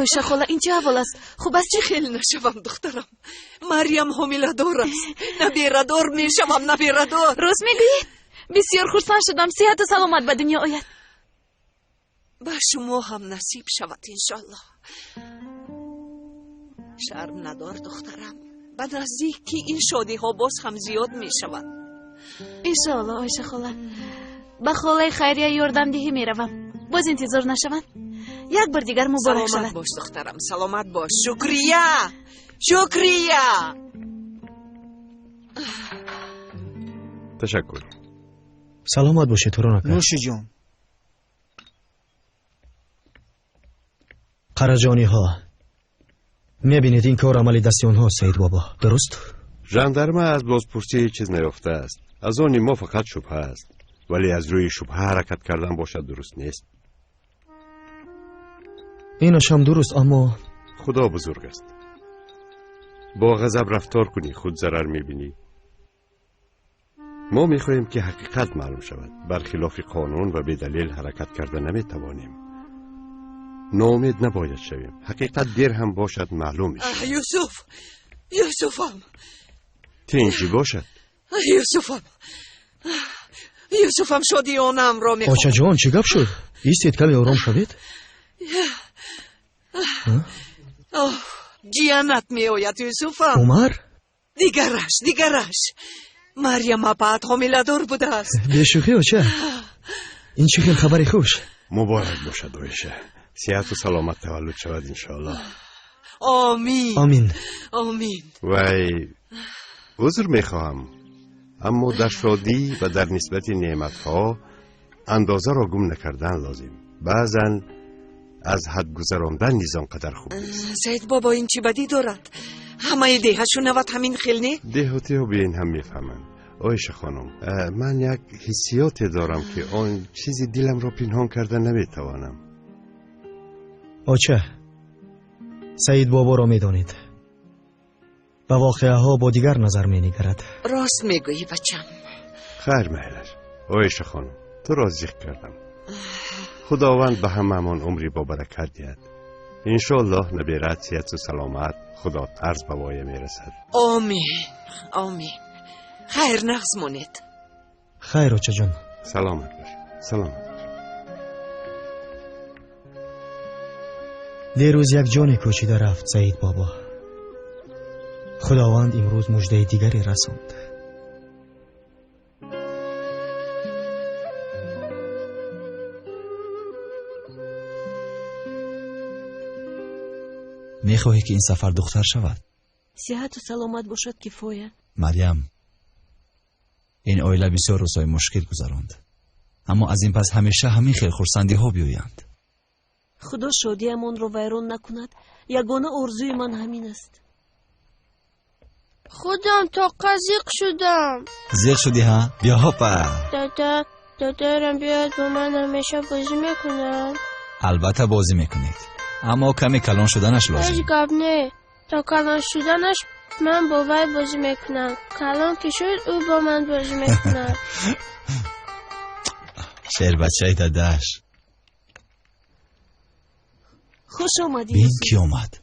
آیشه خاله این چه احوال است؟ خوب است؟ چه خیلی نشوم دخترم. مریم حامله دار است. نبیردار میشوم نبیردار. راست میگویید؟ بسیار خرسند شدم. صحت و سلامت به دنیا آید. به شما هم نصیب شود انشالله. شرم ندار دخترم. به نزدیکی این شادی ها باز هم زیاد می شود. انشالله آیشه خاله. به خاله خیریه یاردم دهی می روم. باز انتظار نشوند. یک بار دیگر مبارک شود. سلامت باش دخترم. سلامت باش. شکریه. تشکر. سلامت باشه تورانکا. نوش جان. قراجانی ها میبینید این کار عملی دستی اونها سید بابا، درست؟ ژاندارمه از بازپرسی هیچ چیز نیافته است. از آن ما فقط شبهه است، ولی از روی شبهه حرکت کردن باشد درست نیست. اینش هم درست، اما خدا بزرگ است. با غضب رفتار کنی خود ضرر میبینی. ما میخواهیم که حقیقت معلوم شود. برخلاف قانون و به دلیل حرکت کرده نمیتوانیم. ناامید نباید شویم. حقیقت دیر هم باشد معلوم میشه. یوسفم. این چی باشد؟ یوسفم شادی آنم را میخوام. آچه جان چی گپ شد؟ ایستید کمی آرام شوید. جیانت می آید یوسفم. عمر؟ دیگرش مریم بعد حامله دار بوده است. بشوخی آچه. این چه خیلی خبری خوش. مبارک باشد آیشه. صحت و سلامت تولد شود انشاءالله. آمین. وای عذر میخواهم، اما در شادی و در نسبت نعمتها اندازه را گم نکردن لازم. بعضا از حد گذراندن نیز آنقدر خوب نیست. سید بابا این چی بدی دارد؟ همه دیهشو نوت همین خیل نه؟ دیهاتی ها به این هم میفهمن. آیشه خانم، من یک حسیاتی دارم که آن چیزی دلم را پنهان کردن نمیتوانم. آچه سید بابا را میدانید و واقعه ها با دیگر نظر می نگرد. راست میگویی بچم. خیر مهلش. آیشه خانم، تو را ذکر کردم. خداوند به هممان عمری با برکت دهد. انشالله نبیرد صحت و سلامت خدا طرز به وایه میرسد. آمین. خیر نغز مونید. خیر آچه جان. سلامت باش. دیروز یک جان کوچیده رفت سید بابا. خداوند امروز مژده دیگری رساند. میخواهی که این سفر دختر شود؟ صحت و سلامت باشد کفایه. مریم، این عائله بسیار روزهای مشکل گذراند، اما از این پس همیشه همین خیل خرسندی ها بیایند. خدا شادیمان رو ویران نکند. یگانه آرزوی من همین است. خودم تا قزیق شدم. زیق شدی ها؟ بیا هاپا. دادرم بیاد با من همیشه بازی میکنن. البته بازی میکنید، اما کمی کلان شدنش لازم. هیچ گپ نه. تا کلان شدنش من با وی بازی میکنم. کلان که شد او با من بازی میکنه. شیر بچه داداش. خوش آمدی. بین کی اومد؟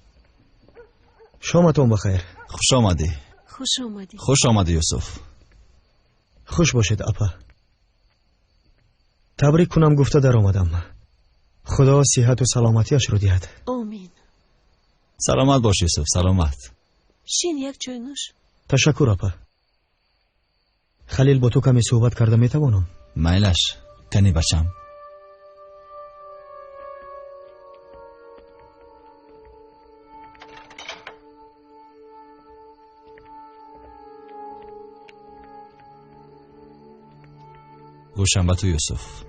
شامتون بخیر. خوش آمدی. خوش آمدی یوسف. خوش باشید اپا. تبریک کنم گفته در آمدم. خدا صحت و سلامتیش رو دهد. آمین. سلامت باش یوسف. سلامت. شین یک چای نوش. تشکر اپا. خلیل با تو کمی صحبت کرده میتوانم؟ میلش کنی بچم. گوشم به تو یوسف.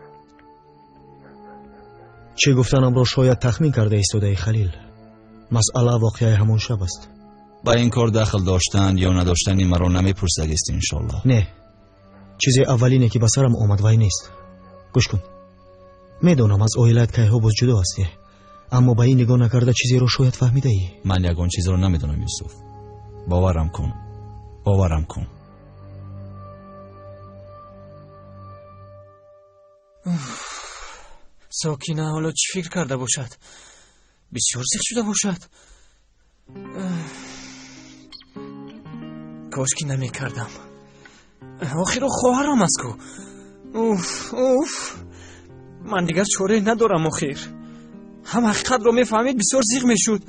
چه گفتنم را شاید تخمین کرده ایستاده خلیل. مسئله واقعه همون شب است. با این کار دخل داشتن یا نداشتن مرا نمیپرسدیست انشالله. نه، چیز اولینه که بسرم آمد وای نیست. گوش کن. میدونم از عائلت که ها باز جدا هستی، اما با این نگاه نکرده چیزی رو شاید فهمیده ای. من یگان چیز رو نمیدونم یوسف. باورم کن. ساکینه حالا چی فکر کرده باشد؟ بسیار زیغ شده باشد. کاش که نمی کردم. آخر خواهرم است کو. اوف من دیگر چاره ندارم. آخر هم حقیقت رو میفهمید بسیار زیغ میشد.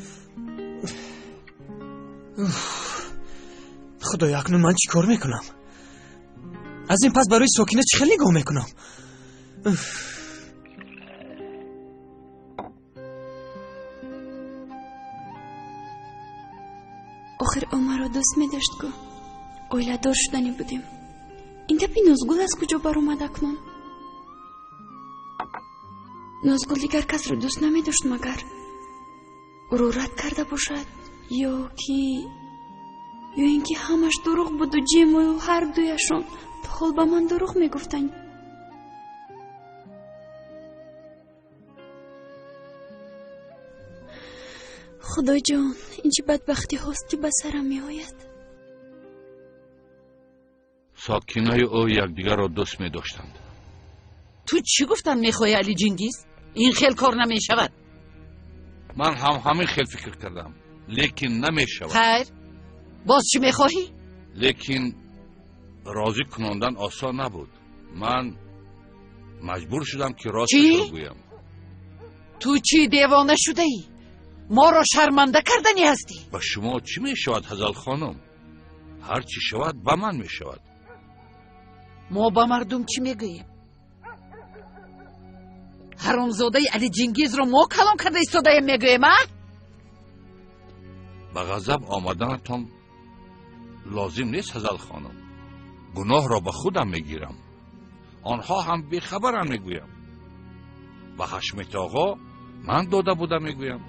خدایا اکنون من چی کار میکنم؟ از این پس برای ساکینه چه خیلی نگاه میکنم؟ آخر او مرا دوست می‌داشت کو اویله‌دار شدنی بودیم. این گپی نازگل از کجا بر اومد اکنون؟ نازگل دیگر کس را دوست نمی‌داشت مگر او را رد کرده باشد یا اینکه همش دروغ بود و جیم و هر دویشون تا حال به من دروغ میگفتند. خدای جان این چه بدبختی هاست که به سرم می آید. ساکینای او یکدیگر را دوست می داشتند. تو چی گفتم میخوای علی جنگیز؟ این خیل کار نمی شود. من هم همین خیل فکر کردم لیکن نمی شود. خیر باز چی میخواهی؟ لیکن راضی کناندن آسان نبود. من مجبور شدم که راستش رو بگویم. تو چی دیوانه شده ای؟ ما را شرمنده کردنی هستی؟ با شما چی می شود هزال خانم؟ هر چی شود به من می شود. ما با مردم چی میگوییم؟ حرامزاده علی جنگیز رو ما کلام کرده ایستاده میگوییم ها؟ به غضب آمدنتان لازم نیست هزال خانم. گناه را به خودم میگیرم. آنها هم بیخبرم میگویم. به حشمت آقا من داده بودم میگویم.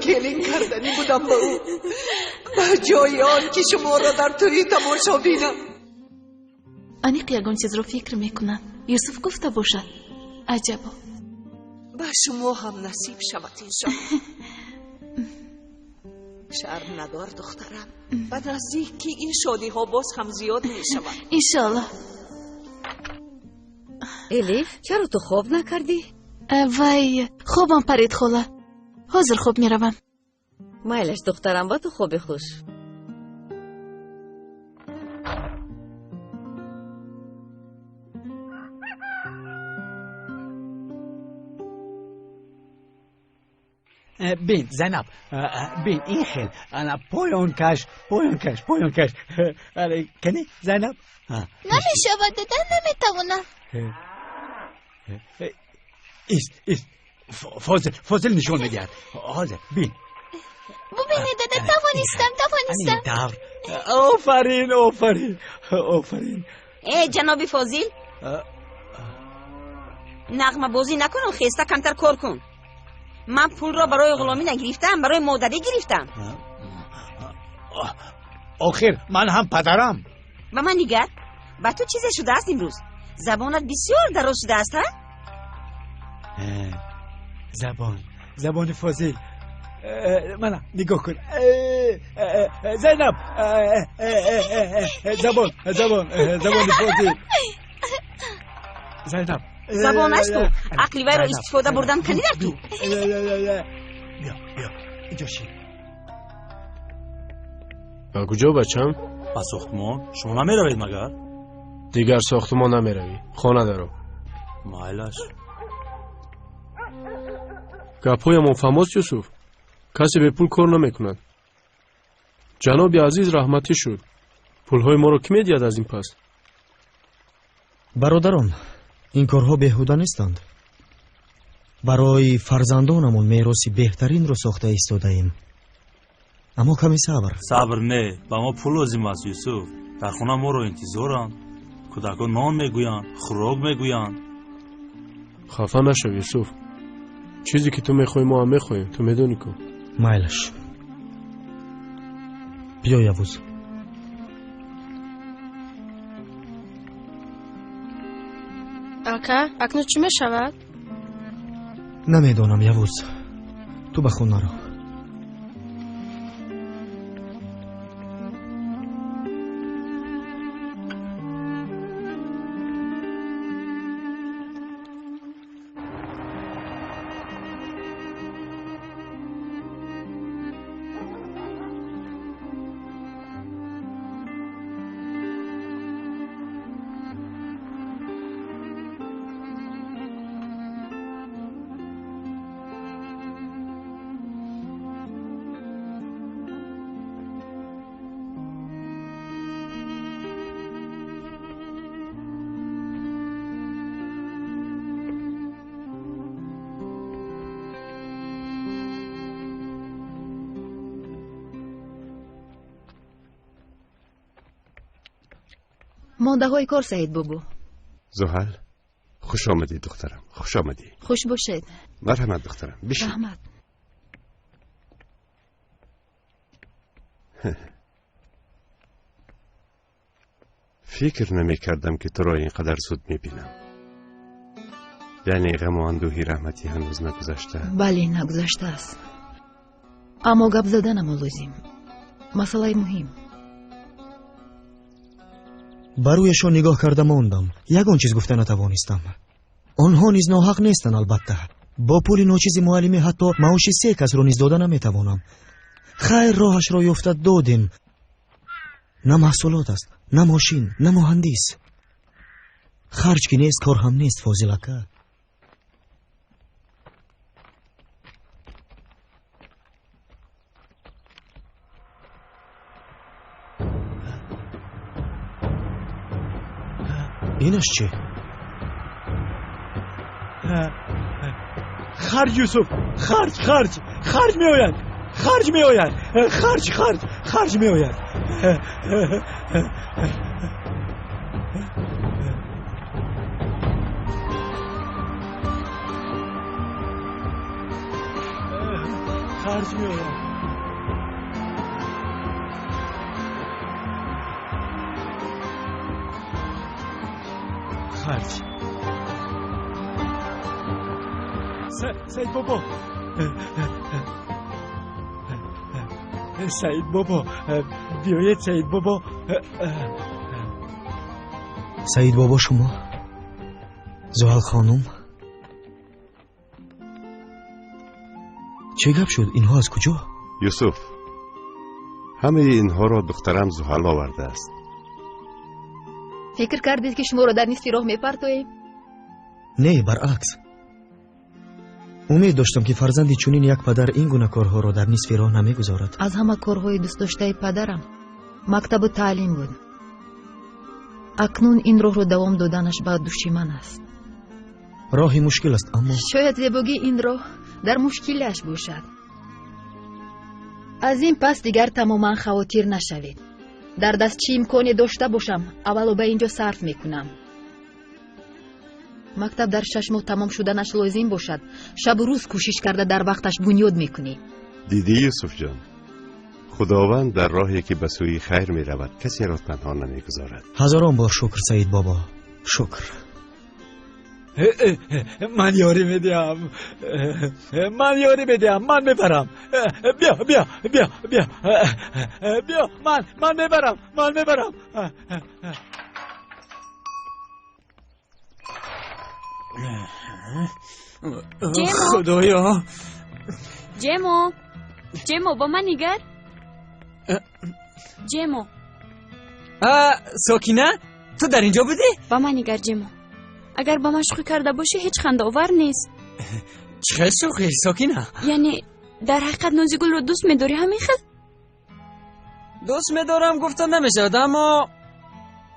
کلین کردنی بودم با او به جای آن که شما را در توی تماشا بینم. انیق یگان چیز رو فکر میکنم. یوسف گفته باشد. عجبا به شما هم نصیب شود انشاءالله. شرم ندار دخترم. به نزدیکی این شادی ها باز هم زیاد می شود انشاءالله. الیف چرا تو خواب نکردی؟ وای خوابم پرید خوله. حاضر خوب میروم. مایلش دخترم با تو خوب خوش. بین زینب بین این خیل انا پایان کش کنی زینب نمیشود دادن نمیتوانم. ایست فاضل نشون میدهد. حاضر بین ببینید داده توانستم. آفرین. جنابی فاضل نغمه بازی نکن و خیسته کمتر کار کن. من پول را برای غلامی نگرفتم، برای مادری گرفتم. آخر من هم پدرم. و من نگر با تو چیزی شده است امروز؟ زبانت بسیار دراز شده است ها؟ زبان فاضل. من نگاه کن زینب. زبان فاضل. زینب زبانش تو عقلی وی را استفاده بردن کنی در تو. بیا اینجا شی. با کجا بچم؟ با ساختمان. شما نمی روید مگر؟ دیگر ساختمان نمی روی. خانه دارم. مایلش گپ‌هایمان فهماست یوسف. کسی به پول کار نمیکند. جناب عزیز رحمتی شد. پولهای ما را کی میدهد از این پس؟ برادران این کارها بیهوده نیستند. برای فرزندانمون میراثی بهترین رو ساخته ایستاده ایم. اما کمی صبر نه. با ما پول لازم است یوسف. در خونه ما رو انتظارند. کودکان نان میگویند، خوراک میگویند. خفه نشو یوسف. چیزی که تو میخوای ما هم میخوایم. تو میدونی که مایلش. بیا یوز. اکا اکنون چی میشود؟ نمیدونم یوز. تو بخون نرو. مانده های کار سعید بابا. زحل خوش آمدی دخترم، خوش آمدی. خوش باشید. مرحمت دخترم، بشین. رحمت. فکر نمی کردم که تو را اینقدر زود می بینم. یعنی غم و اندوهی رحمتی هنوز نگذشته؟ بله نگذشته است. اما گپ زدنم لازم. مسئله مهم. بر رویشان نگاه کردم موندم. یگان چیز گفته نتوانستم. آنها نیز ناحق نیستند البته. با پول ناچیز معلمی حتی معاش 3 کس را نیز داده نمیتوانم. خیر راهش را یافتد دادیم. نه محصولات است، نه ماشین، نه مهندس. خرج که نیست کار هم نیست فاضلکه. اینش چه؟ خرج یوسف، خرج می آید، خرج می آید، خرج می آید. خرج می آید. خرج. سعید بابا، سعید بابا، بیایید سعید بابا. سعید بابا شما؟ زحل خانم؟ چه گپ شد؟ اینها از کجا؟ یوسف، همه اینها را دخترم زحل آورده است. فکر کردید که شما را در نصف راه میپرتویم؟ نه، برعکس. امید داشتم که فرزندی چونین یک پدر این گونه کارها را در نصف راه نمیگذارد. از همه کارهای دوست داشته پدرم مکتب تعلیم بود. اکنون این راه رو دوام دادنش باید دشمن است. راهی مشکل است اما شاید زیبایی این راه در مشکلش باشد. از این پس دیگر تماما خواطر نشوید. در دست چی امکانی داشته باشم اولو به اینجا صرف میکنم. مکتب در 6 ماه تمام شدنش لازم باشد. شب و روز کوشش کرده در وقتش بنیاد میکنی. دیدی یوسف جان، خداوند در راهی که به سوی خیر می رود کسی را تنها نمیگذارد. هزاران بار شکر سعید بابا، شکر. من یاری میدیم، من میبرم. بیا من میبرم. خدایا. جیمو با من نگر. جیمو ساکینه تو در اینجا بودی؟ با من نگر جیمو. اگر با من شوخی کرده باشی هیچ خنده آور نیست. چه شوخی ساکینه؟ یعنی در حقیقت نازیگل رو دوست میداری همین خیل؟ دوست میدارم گفتن نمیشد، اما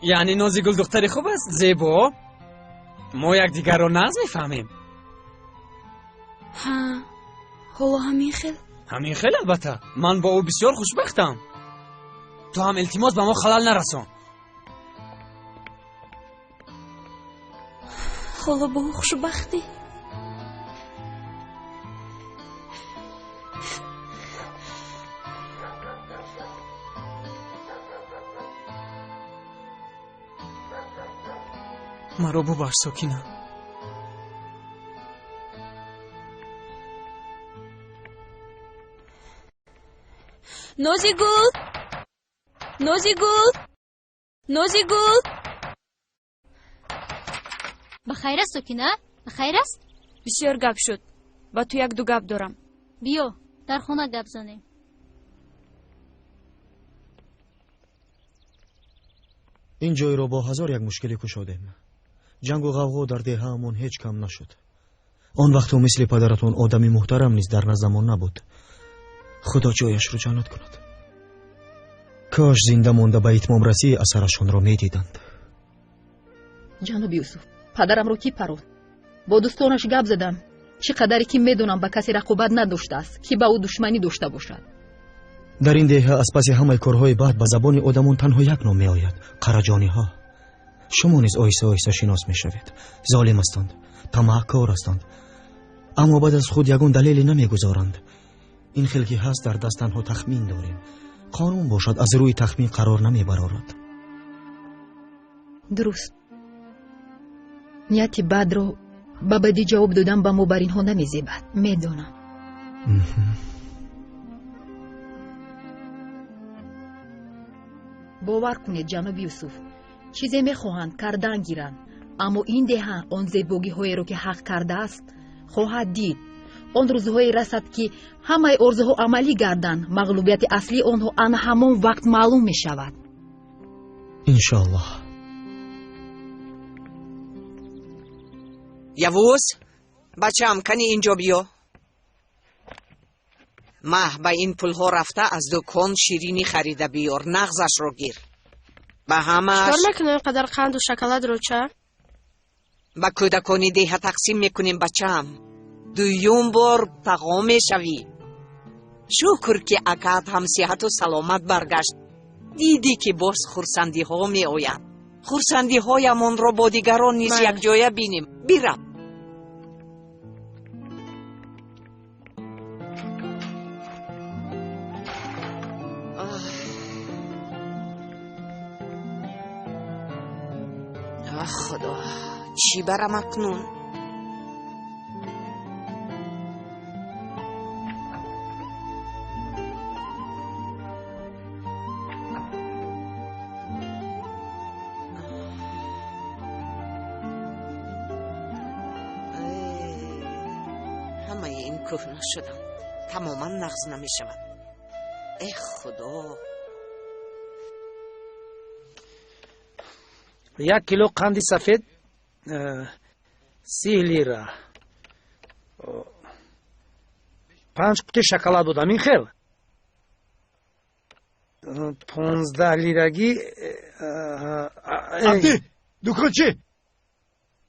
یعنی نازیگل دختری خوب است، زیبا. ما یک دیگر رو ناز میفهمیم. ها حالا همین خیل البته. من با او بسیار خوشبختم. تو هم التماس به ما خلال نرسون. حالا با او خوشبختی؟ مرا ببخش ساکینه. نازیگل بخیر است ساکینه؟ بخیر است؟ بسیار گپ شد. با تو یک دو گپ دارم. بیا در خونه گپ زنیم. این جای را با هزار یک مشکلی کشادیم. جنگ و غوغا در دهه‌مان هیچ کم نشد. آن وقت مثل پدرتون آدمی محترم نیز در نزدمان نبود. خدا جایش رو جنت کند. کاش زنده مانده به اتمام رسی اثرشون را میدیدند. جناب یوسف، پدرم رو کی پروند؟ با دوستانش گپ زدم. چقدری که میدونم با کسی رقابت نداشته است که با او دشمنی داشته باشد. در این دهه از پس همه کارهای بد به زبان آدمون تنها یک نام می آید: قراجانی ها. شما نیز آیسته آیسته شناس می شوید. ظالم هستند، طمعکار هستند، اما بعد از خود یگان دلیلی نمی گذارند. این خلقی هست در دست تنها تخمین داریم. قانون باشد از روی تخمین قرار نمی برارد. درست. نیتی بد رو با بدی جواب دادن با ما بر اینها نمی زیبد. می دونم. باور کنید جناب یوسف، چیزی می خواهند کردن گیرند، اما این دهان آن زیبایی هایی رو که حق کرده است خواهد دید. آن روزهایی رسد که همه ارزوها عملی گردند، مغلوبیت اصلی آنها آن همان وقت معلوم می شود. انشاءالله. یووز بچه‌ام کنی اینجا بیا. مه با این پولها رفته از دکان شیرینی خریده بیار، نغزش رو گیر. با همش چطور میکنیم اینقدر قند و شکلات رو چه؟ با کودکانی دیه تقسیم میکنیم بچه‌ام. دویم بار تقام میشوی. شکر که اکات هم صحت و سلامت برگشت. دیدی که باز خورسندی ها می آید. خورسندی هایمان را با دیگران نیز یک جایه بینیم. بیرم. خدا چی برم اکنون؟ همه این کهنه شدم، تماما نغز نمی شود. ای خدا. 1 کیلو قند سفید 30 لیره. 5 قطعه شکلات بودم این خیل. 15 لیرگی. عبدی دکان چی؟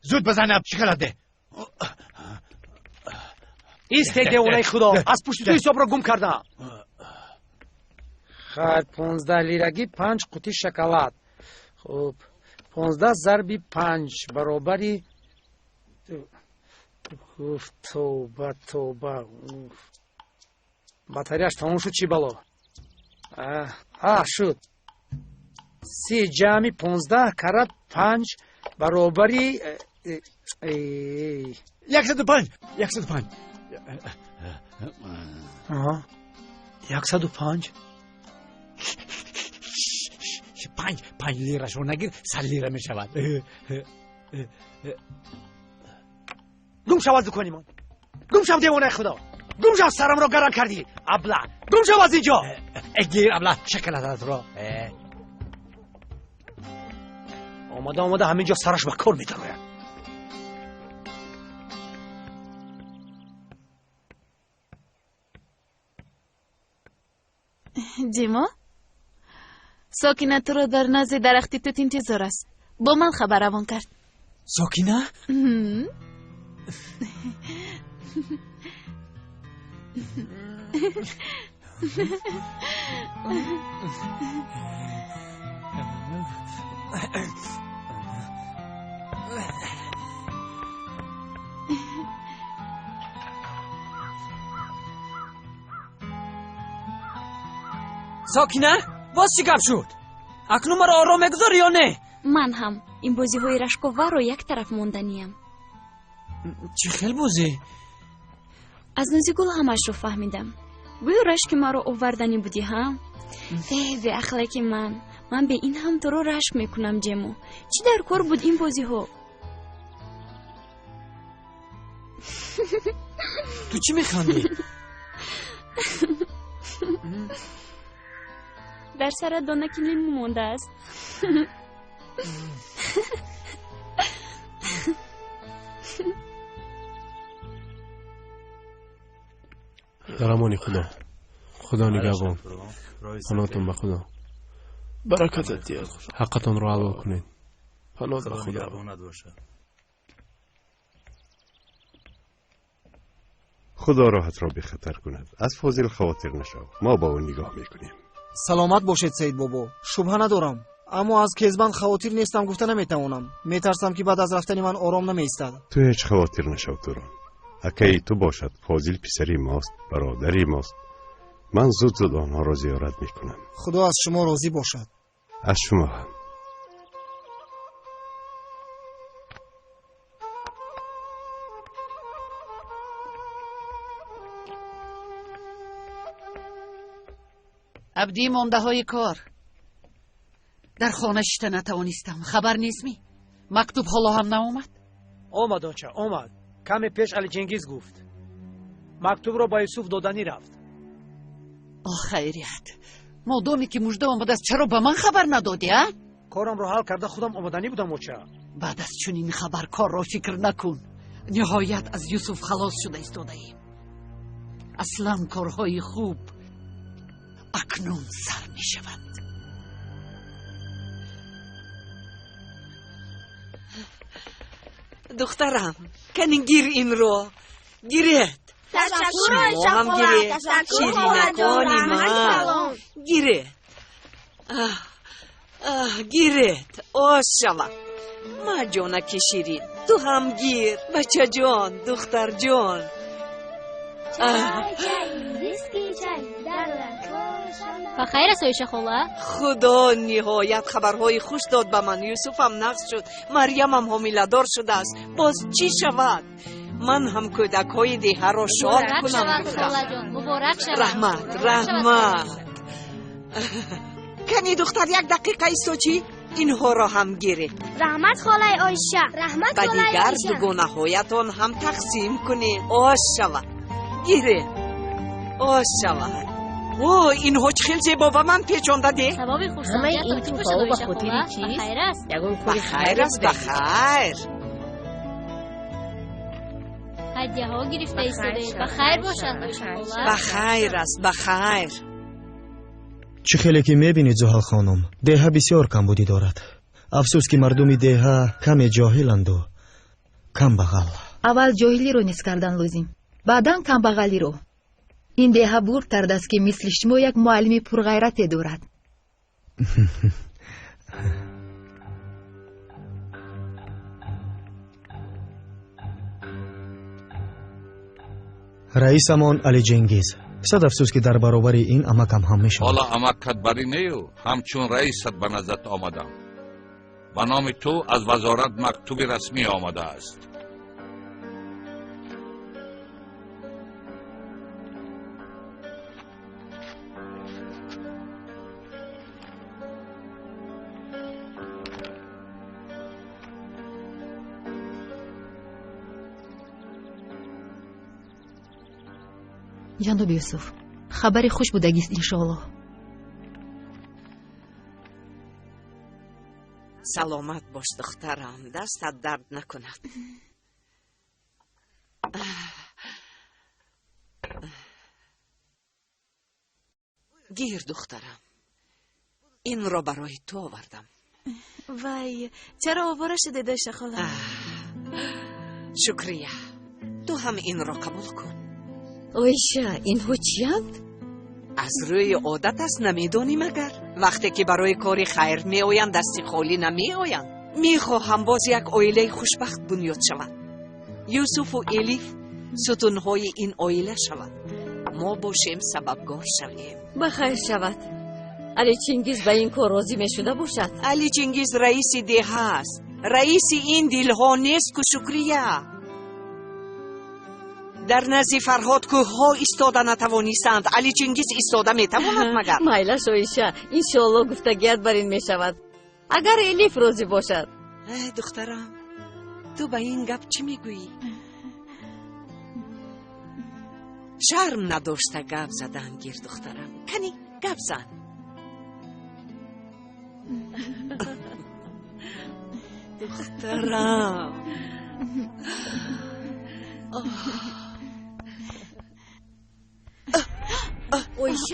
زود بزن شکلات ده. ایستگی اونای خدا از پشت توی حساب را گم کردم. خیر 15 لیرگی 5 قطعه شکلات. خب 15 ضرب 5 برابری. توبه توبه. بطاریش تمام شد چی بالا؟ شد. 30 جمعی 15 کرد 5 برابری 105. 105. 5 لیره شو نگیر 100 لیره می شود. گم شود دکانی من. گم شود دیوانه خدا. گم شود سرم را گرم کردی. ابله گم شود از اینجا. گیر ابله شکلات را. آمده همینجا سرش به کار میتره. جیما ساکینه تو رو در نزد درختی توت انتظار است. با من خبر روان کرد. ساکینه؟ ساکینه؟ باز چی گپ شد؟ اکنون مرا آرام بگذار یا نه؟ من هم این بازی های رشکوور رو یک طرف موندنیم. چی خیل بازی؟ از نوزیگل همش رو فهمیدم. گویا رشک ما رو آوردنی بودی هم؟ به اخلاق من به این هم تو رو رشک میکنم جمو. چی در کار بود این بازی ها؟ تو چی میخندی؟ در سر دانه که لیمو مونده است. در امان خدا نگهبان. پناهتون به خدا. برکتت دیاد. حقتان رو علا کنید. پناه به خدا. خدا راحت را به خطر کند. از فاضل خاطر نشو. ما با اون نگاه میکنیم. سلامت باشید سید بابا. شبهه ندارم. اما از کیزبان خاطر نیستم گفته نمیتوانم. میترسم که بعد از رفتن من آرام نمیایستد. تو هیچ خاطر نشو توران. اکی تو باشد فاضل پسری ماست، برادری ماست. من زود آنها را زیارت میکنم. خدا از شما راضی باشد. از شما هم. ابدی مانده های کار. در خانه شته نتوانستم. خبر نیزمی؟ مکتوب حالا هم ناومد؟ آمد آنچه آمد. کمی پیش علی جنگیز گفت مکتوب را با یوسف دادنی رفت. خیریت. مادامی که مژده آمده است چرا به من خبر ندادی؟ کارم را حل کرده خودم آمدنی بودم آنچه. بعد از چنین خبر کار را فکر نکن. نهایت از یوسف خلاص شده ایستاده ایم. اصلا کارهای خوب اکنون سر می شود. دخترم کنین گیر این رو. گیرید. شما هم گیرید. شیرینکانی من گیرید. گیرید. آشالا ما جانکی شیرین. تو هم گیر بچه جان دختر جان. بخیر است آیشه خاله؟ خدا نهایت خبرهای خوش داد به من. یوسفم نقص شد، مریم هم حامله دار شده است. باز چی شود؟ من هم کودک های دیه را شاد کنم. مبارک شود. رحمت. کنی دختر یک دقیقه ایستو چی؟ اینها را هم گیری. رحمت خاله آیشه. رحمت خاله آیشه. و دیگر دوگانه هایتان هم تقسیم کنی. آش شود. گیری. آش شود. اوه اینها خیلی زیبا و من پیچانده ده. سبابی خوش همه این توفا و بخاطر چیست؟ بخیر است. بخیر است بخیر. هدیه ها گرفته ایستاده. بخیر باشد آیشه خاله. بخیر است بخیر. چه خیلی که میبینید زحل خانم، دیها بسیار کمبودی دارد. افسوس که مردمی دیها کم جاهلند و کم بغل. اول جاهلی رو نیست کردن لازم، بعدن کم بغلی رو. این دیها بور کرده است که مثل شما یک معلمی پرغیرت دارد. رئیسمان علی جنگیز. صد افسوس که در برابر این امکم هم میشود. حالا امکت بری نیو. همچون رئیست به نظرت آمدم. به نام تو از وزارت مکتوب رسمی آمده است. جناب یوسف، خبری خوش بودگیست انشاءالله. سلامت باش دخترم، دستت درد نکند. گیر دخترم، این را برای تو آوردم. وای چرا آواره شده داشته خاله؟ شکریه، تو هم این را قبول کن. آیشه اینها چی هست؟ از روی عادت است نمیدانی مگر؟ وقتی که برای کاری خیر می آیند دستی خالی نمی آیند. می خواهم باز یک عائله خوشبخت بنیاد شود. یوسف و الیف ستونهای این عائله شود. ما باشیم سببگار شویم. بخیر شود. علی چنگیز به این کار راضی می شده باشد. علی چنگیز رئیس دیه است. رئیس این دلها نیست که شکریه. در نزد فرهاد کوه ها ایستاده نتوانستند. علی چنگیز ایستاده میتواند مگر؟ مایلش آیشه، انشاءالله گفتگیت بر این میشود اگر الیف راضی باشد. دخترم تو به این گپ چی میگویی؟ شرم نداشته گپ زدن گیر دخترم. کنی گپ زن. دخترم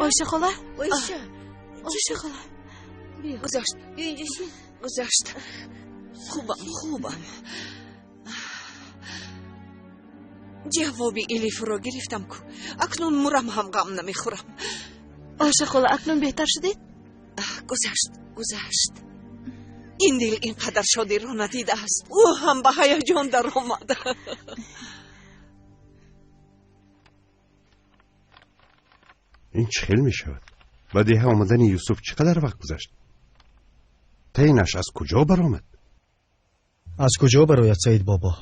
آیشه خاله؟ آیشه خاله گذاشت بیا اینجا گذاشت. خوبم جوابی الیف را گرفتم که اکنون مرم هم غم نمیخورم. آیشه خاله اکنون بهتر شدید؟ گذشت این دل اینقدر شادی را ندیده است. او هم به هیجان در آمد. این چه خیل می شود؟ با دیه آمدن یوسف چقدر وقت گذشت؟ تعیینش از کجا برآمد؟ از کجا برآید سید بابا؟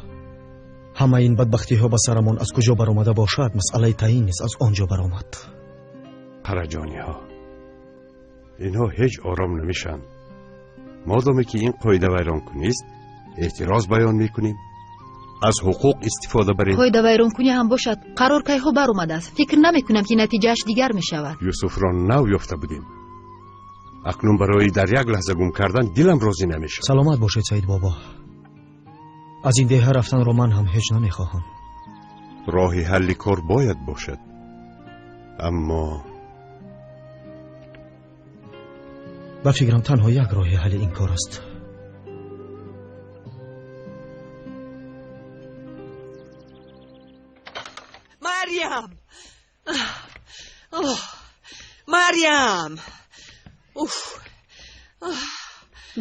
همه این بدبختی ها به سرمان از کجا برآمده باشد مسئله تعیین نیست، از آنجا برآمد. قرجانی ها اینها هیچ آرام نمیشن. مادامی که این قاعده ویران کنیست اعتراض بیان میکنیم، از حقوق استفاده بریم. قاعده ویران کنی هم باشد، قرار که ها برآمده است. فکر نمیکنم که نتیجهش دیگر میشود. یوسف را نو یافته بودیم، اکنون برای در یک لحظه گم کردن دلم راضی نمیشه. سلامت باشید سید بابا. از این دیه رفتن رو من هم هیچ نمیخواهم. راهی حل کار باید باشد، اما با فکرم تنها یک راه حل این کار است. مریم، مریم،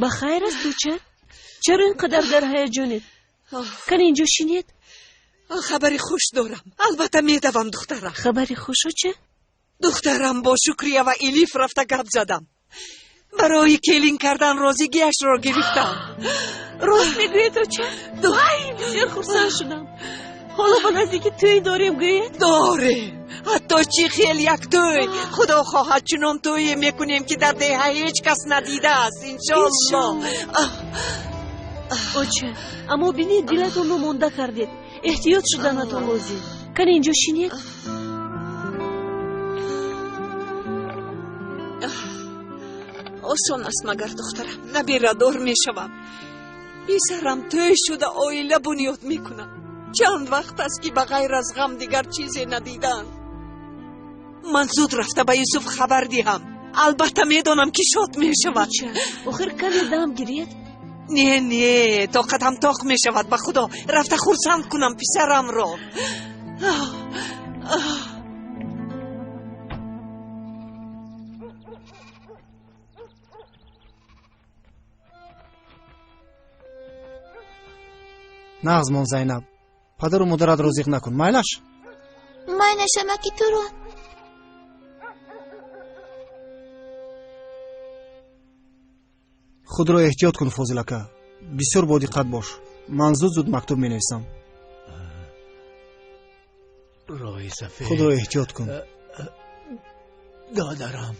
بخیر است تو چرا اینقدر در هیجانید؟ کن اینجا شینید؟ خبری خوش دارم. البته میدوم دخترم. خبری خوشو چه؟ دخترم با شکریه و الیف رفته گپ زدم. برای کلین کردن راضیگیش را گرفتم. راست میگویی تو چه؟ وای بسیار خرسند شدم. حالا با نزدیکی توی داریم گویید؟ داره. حتی چی خیلی یک توی. خدا خواهد چنان توی میکنیم که در دیه هیچ کس ندیده است. انشالله. اوچه اما بینید دلتون رو مونده کردید. احتیاط شدنتون لازم. کن اینجا شینید؟ آسان است مگر دخترم. نبیردار می شوم. بیسرم توی شده آیله بنیاد می کنم. چند وقت است که بغیر از غم دیگر چیزی ندیدم. من زود رفته به یوسف خبر دهم. البته می دانم که شاد می شود. آخر کمی دم گیرید؟ نه طاقتم طاق می شود. به خدا رفته خرسند کنم پسرم را. نغزمان زینب، پدر و مادرت را زیغ نکن. مایلش مای نشمه که تو رو خود را احتیاط کن فاضلکه. بسیار با دقت باش. من زود مکتوب می نویسم. روی سفید خود را احتیاط کن. دادرم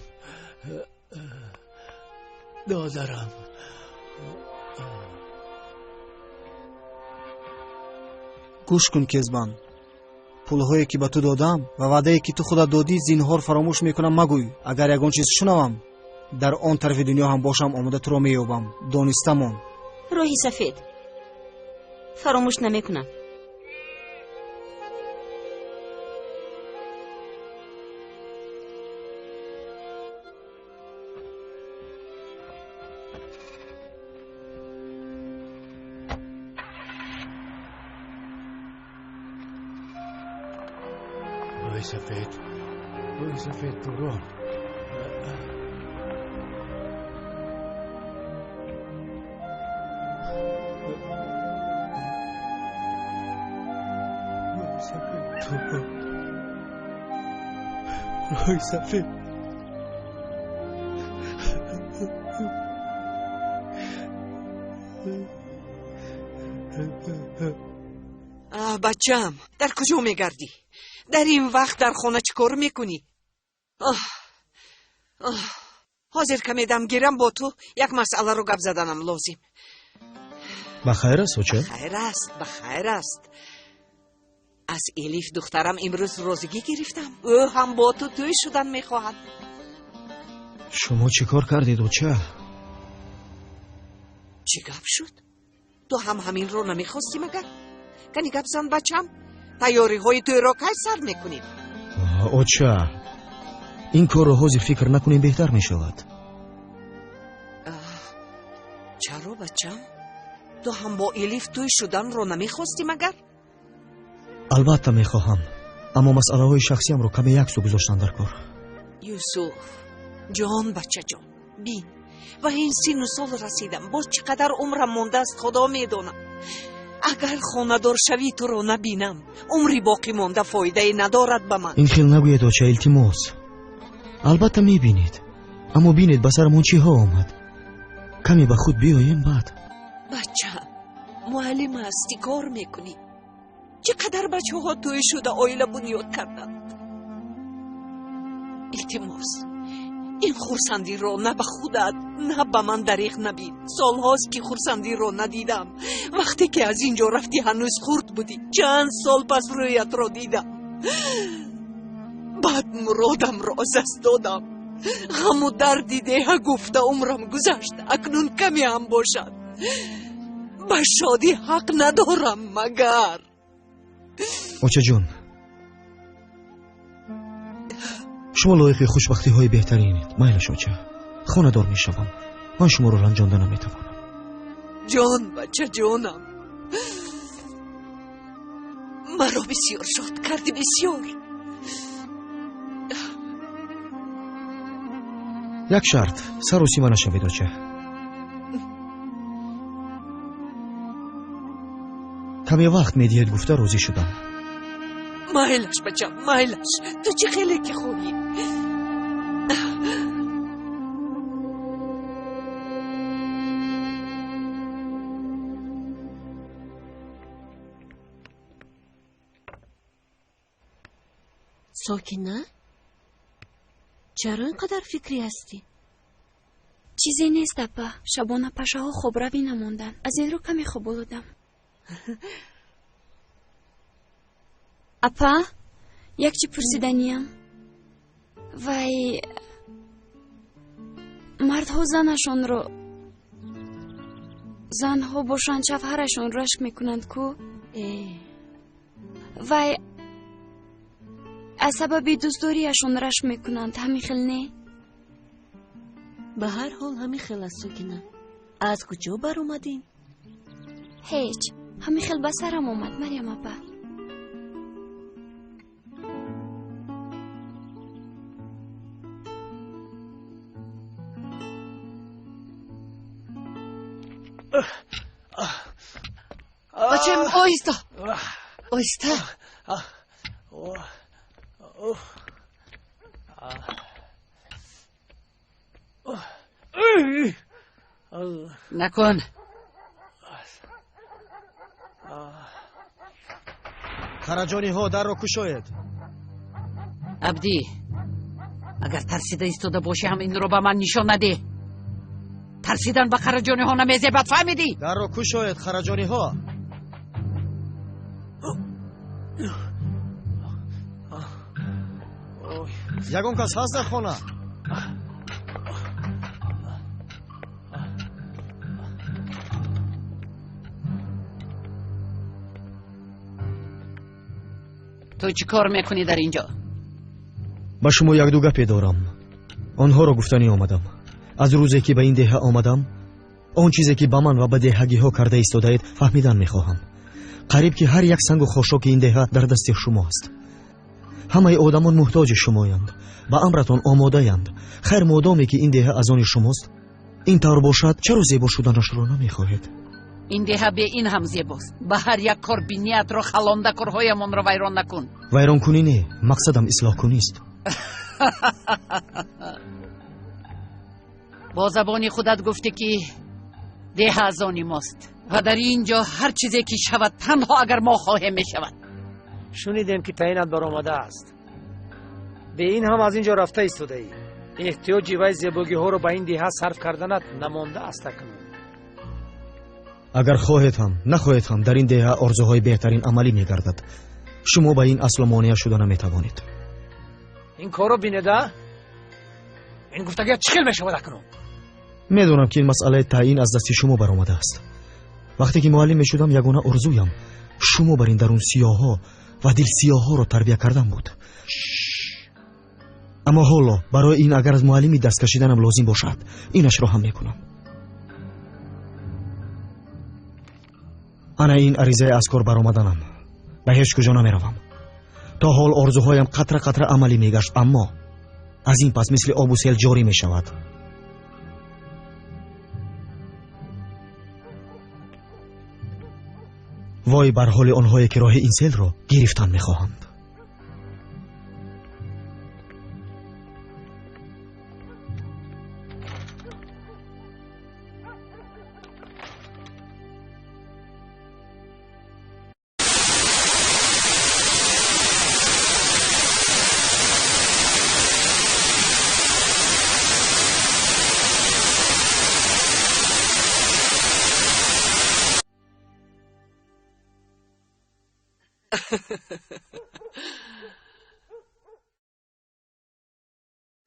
گوش کن کیزبان. پولهایی که به تو دادم و وعده که تو خودت دادی زینهار فراموش میکنم مگوی. اگر یگان چیز شنوم در آن طرف دنیا هم باشم آمده تو را مییابم. دانستمان. روحی سفید فراموش نمیکنم. روی سفید برو. روی سفید بچم در کجا میگردی؟ در این وقت در خانه چی کار میکنی؟ حاضر که میدم گیرم با تو یک مسئله رو گپ زدنم لازم. بخیر است و چه؟ بخیر است. از الیف دخترم امروز رازگی گرفتم. او هم با تو توی شدن میخواهد. شما چی کار کردید و چه؟ چی گپ شد؟ تو هم همین رو نمیخواستی مگر؟ کنی گپ زن بچم. تیاری های توی را که سر میکنیم. او چه؟ این کار رو حاضر فکر نکنیم بهتر میشود. چرا بچم؟ تو هم با الیف توی شدن رو نمیخواستی مگر؟ البته میخواهم، اما مسئله های شخصی هم رو کمی یک سو گذاشتن در کار. یوسف جان بچه جان بین و این سن و سال رسیدم. باز چقدر عمرم مونده است خدا میدونه. اگر خانه‌دار شوی تو رو نبینم عمری باقی مونده فایده ندارد به من. این خیل نگوید آچه، التماس. البته میبینید، اما بینید به سرمون چی ها آمد. کمی به خود بیاییم بعد. بچه معلم هستی، کار میکنی. چقدر بچه ها توی شده آیله بنیاد کردند. التماس این خورسندی رو نه به خودت نه به من دریغ نبین. سال هاست که خورسندی رو ندیدم. وقتی که از اینجا رفتی هنوز خورد بودی. چند سال پس رویت رو دیدم. بعد مرادم رو از دست دادم. غم و درد دیده گفته عمرم گذشت. اکنون کمی هم باشد به شادی حق ندارم مگر. آچه جون، شما لایق خوشبختی های بهترینید. مایلش آچه، خانه دار می شوم. من شما رو رنجانده نمیتوانم. جان بچه جانم، مرا بسیار شاد کردی، بسیار. یک شرط، سر و سیمه نشوید آچه. کمی وقت میدید گفته روزی شدم. مایلش بچه مایلش، تو چه خیلی که خوبی. ساکنه؟ چرا اینقدر فکری هستی؟ چیزی نیست اپا. شبانه پشه ها خوب روی نموندن. از این رو کمی خوب بودم. اپا یک چی پرسیدنیم. وای مردها زنشون رو، زنها باشن شوهرشون رشک میکنند کو. وای از سبب دوستداریشون رشک میکنند. همین خیل نه؟ به هر حال همین خیل است ساکنه. از کجا بر اومدین؟ هیچ، همین خیل به سرم اومد مریم اپا. بچه آیستا آیستا. نکن. خرجانی ها در رو کشاید. عبدی اگر ترسیده ایستاده باشی هم این رو به من نشان نده. ترسیدن به خرجانی ها نمیزه. بد فهمیدی؟ در رو کشاید خرجانی ها. یگون کس هست در خانه؟ تو چی کار میکنی در اینجا؟ با شما یک دو گپی دارم. آنها را گفتنی آمدم. از روزی که به این دهه آمدم آن چیزی که به من و به دهگی ها کرده ایستاده اید فهمیدن میخواهم. قریب که هر یک سنگ و خاشاک این دهه در دست شما است. همه آدمان محتاج شمایند، به امرتان آماده اند. خیر مادامی که این دهه از آن شماست، این طور باشد چرا زیبا شدنش را نمیخواهید؟ این دهه به این هم زیباست. به هر یک کار بینیت را خلانده کارهایمان را ویران نکن. ویران کنی نه، مقصدم اصلاح کنی است. با زبانی خودت گفته که ده از آن ماست و در اینجا هر چیزی که شود تنها اگر ما خواهیم می شود. شنیدیم که تعینت برآمده است. به این هم از اینجا رفته ایستاده ای. احتیاجی و زیبایی ها رو به این دیه صرف کردنت نمانده است اکنون. اگر خواهید هم نخواهید هم در این دیه آرزوهای بهترین عملی می گردد. شما به این اصل مانع شده نمی توانید. این کارو بینیده؟ این گفتگی چخیل می شود اکنون؟ میدونم که این مسئله تعیین از دست شما برآمده است. وقتی که معلم شدم یگانه آرزویم شما بر این درون سیاها و دل سیاها رو تربیت کردن بود. اما حالا برای این اگر از معلمی دست کشیدنم لازم باشد اینش را هم میکنم. انا این عریضه از کار برآمدنم. به هیچ کجا نمیروم. تا حال آرزوهایم قطره قطره عملی میگشت، اما از این پس مثل آب و سیل جاری میشود. وای بر حال آنهایی که راه این سیل را گرفتن میخواهند.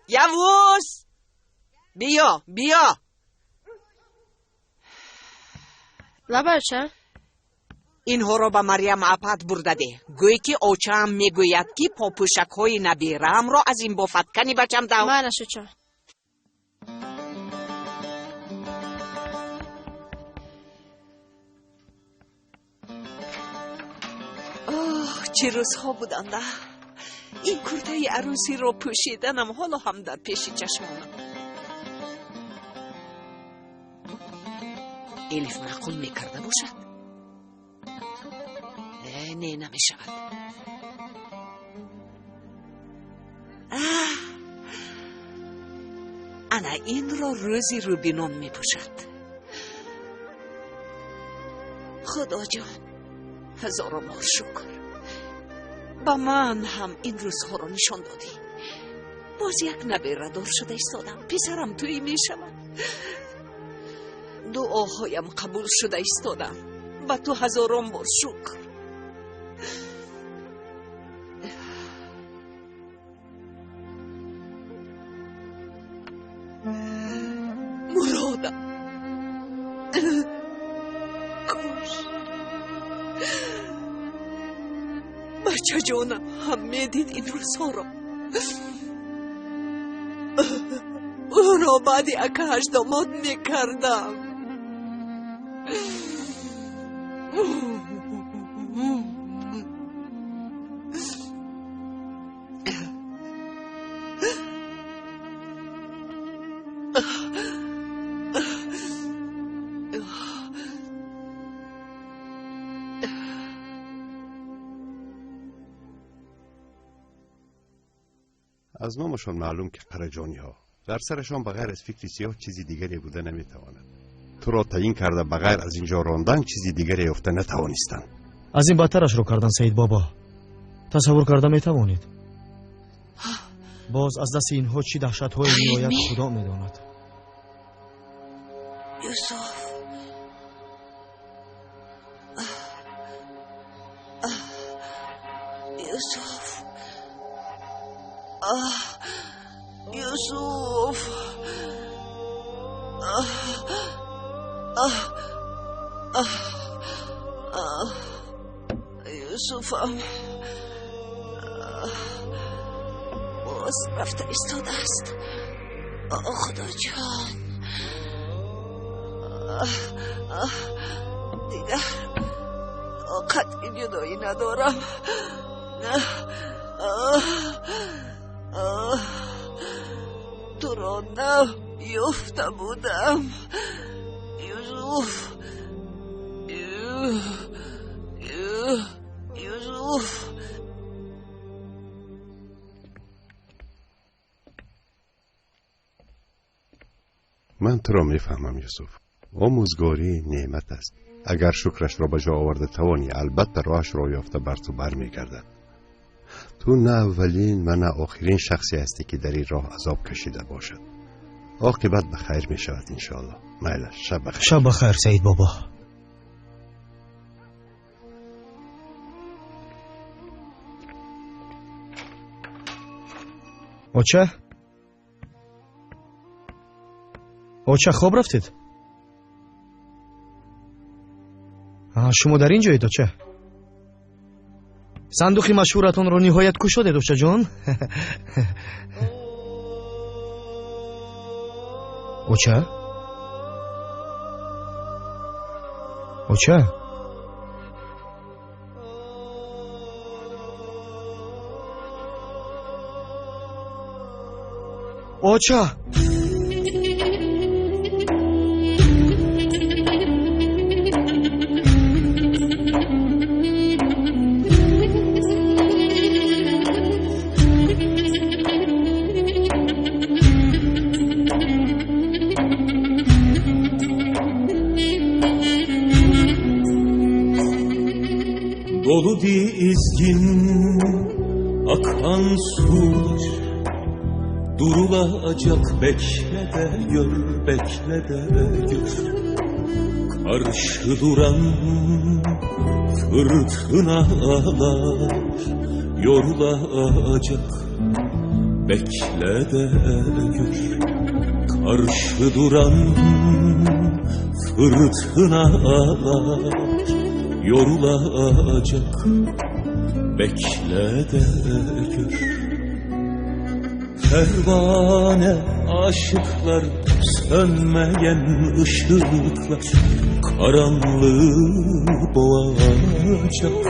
یووس بیا لباچه اینها را به مریم اپت برده گویی که اوچم میگوید که پاپوشک های نبیرم را از این بافتکنی بچم دو مانشو چه چه روزها بودند این کرته عروسی را پوشیدنم حالا هم در پیش چشمانم. الیف معقول میکرده باشد؟ نه نمیشود. انا این را روزی روبینون میپوشد. خدا جان هزاران بار شکر با من هم این روزها را نشان دادی. باز یک نبیره دار شده ایستادم. پسرم تویی می شود. دعاهایم قبول شده ایستادم. با تو هزاران بار شکر. مرادم کاش بچه جانم هم میدید این روزها را. او را بعد یک هشتمات میکردم. از نامشان معلوم که قرجانی ها در سرشان بغیر از فکر سیاه چیزی دیگری بوده نمیتواند. تو را تعیین کرده بغیر از اینجا راندن چیزی دیگری یافته نتوانستند. از این بدترش رو کردن سید بابا. تصور کرده میتوانید. باز از دست اینها چی دهشت های میآید خدا میداند. یوسف یوسف یوسف یوسفم باز رفته ایستاده است. خدا جان دیگر قطعی جدایی ندارم. تو را نه یافته بودم یوسف یوسف. من تو را میفهمم یوسف. آموزگاری نعمت است. اگر شکرش را به جا آورده توانی البته راهش را یافته بر تو برمیگردد. تو نه اولین و نه آخرین شخصی هستی که در این راه عذاب کشیده باشد. عاقبت به خیر می شود انشاءالله. میله شب بخیر. شب بخیر سید بابا. اوچه خواب رفتید؟ شما در این جایید اوچه؟ صندوقی مشهورتون رو نهایت کشاده دوشه جان؟ اوچه؟ اوچه؟ اوچه؟ dingin akan sular durulacak, bekle de gör, bekle de gör. Karşı duran fırtınalar yorulacak, bekle de gör. Karşı duran fırtınalar yorulacak, bekle de gör. Pervane aşıklar, sönmeyen ışıklar karanlığı boğacak.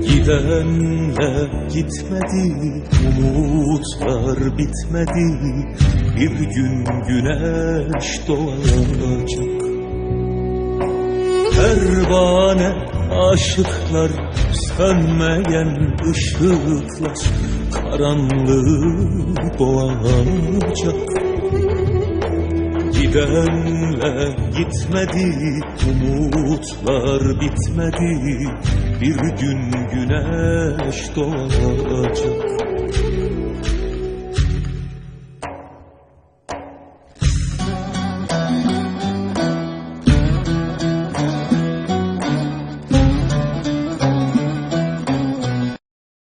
Gidenle gitmedi, umutlar bitmedi, bir gün güneş doğacak. Pervane aşıklar, sönmeyen ışıklar karanlığı boğacak. Gidenle gitmedi, umutlar bitmedi, bir gün güneş doğacak.